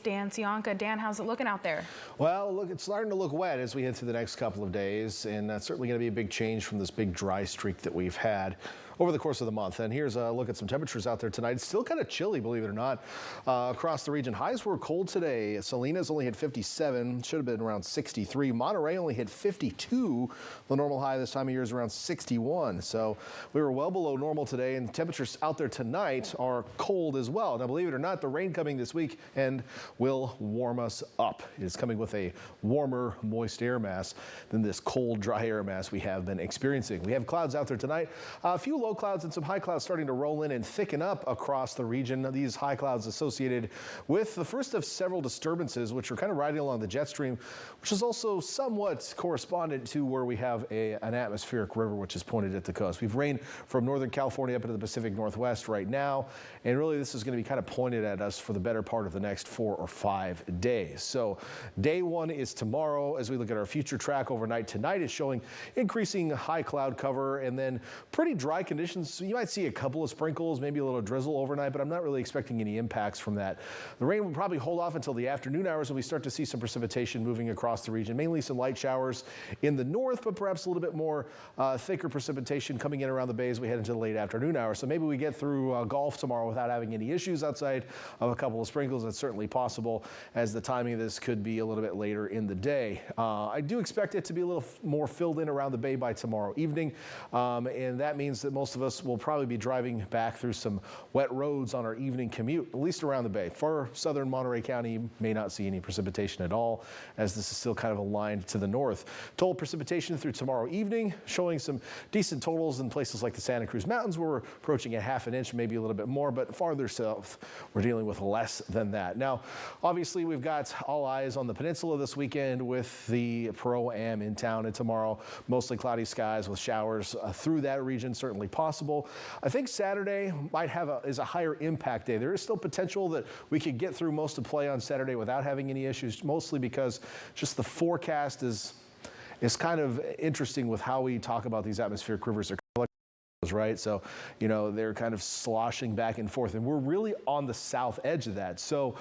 Dan Sionka. Dan, how's it looking out there? Well, look, it's starting to look wet as we head through the next couple of days, and that's certainly going to be a big change from this big dry streak that we've had over the course of the month. And here's a look at some temperatures out there tonight. It's still kind of chilly, believe it or not, across the region. Highs were cold today. Salinas only hit 57, should have been around 63. Monterey only hit 52. The normal high this time of year is around 61. So we were well below normal today, and temperatures out there tonight are cold as well. Now, believe it or not, the rain coming this week and will warm us up. It's coming with a warmer, moist air mass than this cold, dry air mass we have been experiencing. We have clouds out there tonight. A few low clouds and some high clouds starting to roll in and thicken up across the region. These high clouds associated with the first of several disturbances, which are kind of riding along the jet stream, which is also somewhat correspondent to where we have an atmospheric river, which is pointed at the coast. We've rain from Northern California up into the Pacific Northwest right now, and really this is going to be kind of pointed at us for the better part of the next 4 or 5 days. So day one is tomorrow. As we look at our future track overnight, tonight is showing increasing high cloud cover and then pretty dry conditions. You might see a couple of sprinkles, maybe a little drizzle overnight, but I'm not really expecting any impacts from that. The rain will probably hold off until the afternoon hours when we start to see some precipitation moving across the region, mainly some light showers in the north, but perhaps a little bit more thicker precipitation coming in around the bay as we head into the late afternoon hours. So maybe we get through Gulf tomorrow without having any issues outside of a couple of sprinkles. That's certainly possible, as the timing of this could be a little bit later in the day. I do expect it to be a little more filled in around the bay by tomorrow evening, and that means that most of us will probably be driving back through some wet roads on our evening commute, at least around the bay. For southern Monterey County, you may not see any precipitation at all, as this is still kind of aligned to the north. Total precipitation through tomorrow evening, showing some decent totals in places like the Santa Cruz Mountains, where we're approaching a ½ inch, maybe a little bit more, but farther south, we're dealing with less than that. Now, obviously, we've got all eyes on the peninsula this weekend with the Pro-Am in town, and tomorrow, mostly cloudy skies with showers through that region, certainly possible. I think Saturday might have is a higher impact day. There is still potential that we could get through most of play on Saturday without having any issues, mostly because just the forecast is kind of interesting with how we talk about these atmospheric rivers. They're kind of like, right? So, you know, they're kind of sloshing back and forth, and we're really on the south edge of that. So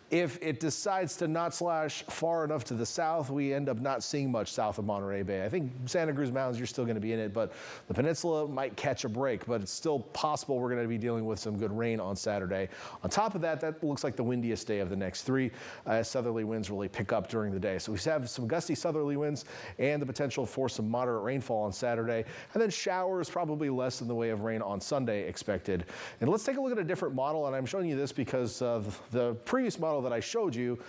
if it decides to not slash far enough to the south, we end up not seeing much south of Monterey Bay. I think Santa Cruz Mountains, you're still going to be in it, but the peninsula might catch a break, but it's still possible we're going to be dealing with some good rain on Saturday. On top of that, that looks like the windiest day of the next 3, as southerly winds really pick up during the day. So we have some gusty southerly winds and the potential for some moderate rainfall on Saturday, and then showers, probably less in the way of rain on Sunday expected. And let's take a look at a different model, and I'm showing you this because the previous model that I showed you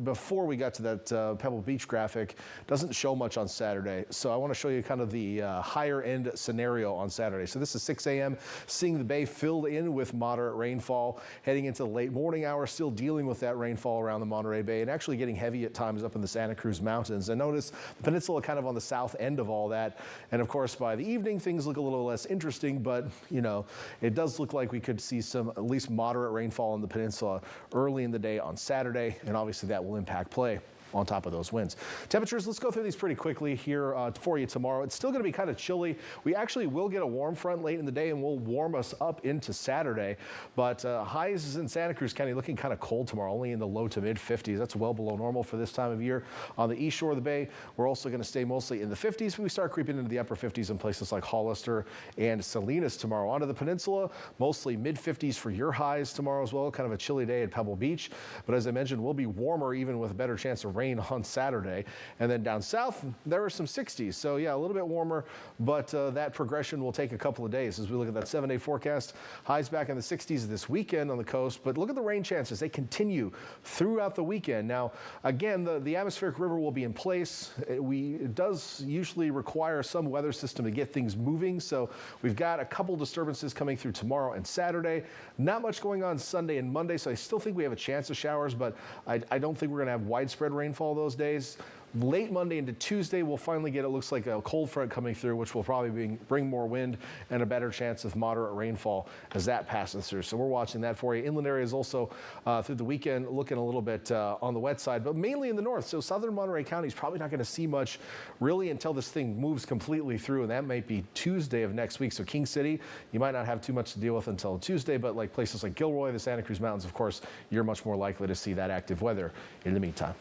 before we got to that Pebble Beach graphic doesn't show much on Saturday. So I want to show you kind of the higher end scenario on Saturday. So this is 6 a.m. seeing the bay filled in with moderate rainfall, heading into the late morning hours, still dealing with that rainfall around the Monterey Bay and actually getting heavy at times up in the Santa Cruz Mountains. And notice the peninsula kind of on the south end of all that. And of course, by the evening, things look a little less interesting, but you know, it does look like we could see some at least moderate rainfall on the peninsula early in the day on Saturday, and obviously that will impact play on top of those winds. Temperatures, let's go through these pretty quickly here for you tomorrow. It's still going to be kind of chilly. We actually will get a warm front late in the day and will warm us up into Saturday, but highs in Santa Cruz County looking kind of cold tomorrow, only in the low to mid 50s. That's well below normal for this time of year. On the east shore of the bay, we're also going to stay mostly in the 50s, but we start creeping into the upper 50s in places like Hollister and Salinas tomorrow. Onto the peninsula, mostly mid 50s for your highs tomorrow as well. Kind of a chilly day at Pebble Beach, but as I mentioned, we'll be warmer even with a better chance of rain on Saturday. And then down south, there are some 60s. So yeah, a little bit warmer, but that progression will take a couple of days as we look at that 7-day forecast. Highs back in the 60s this weekend on the coast, but look at the rain chances. They continue throughout the weekend. Now, again, the atmospheric river will be in place. It does usually require some weather system to get things moving. So we've got a couple disturbances coming through tomorrow and Saturday. Not much going on Sunday and Monday, so I still think we have a chance of showers, but I don't think we're going to have widespread rainfall those days. Late Monday into Tuesday, we'll finally get, it looks like, a cold front coming through, which will probably bring more wind and a better chance of moderate rainfall as that passes through. So we're watching that for you. Inland areas also through the weekend looking a little bit on the wet side, but mainly in the north. So southern Monterey County is probably not going to see much really until this thing moves completely through, and that might be Tuesday of next week. So King City, you might not have too much to deal with until Tuesday, but like places like Gilroy, the Santa Cruz Mountains, of course, you're much more likely to see that active weather in the meantime.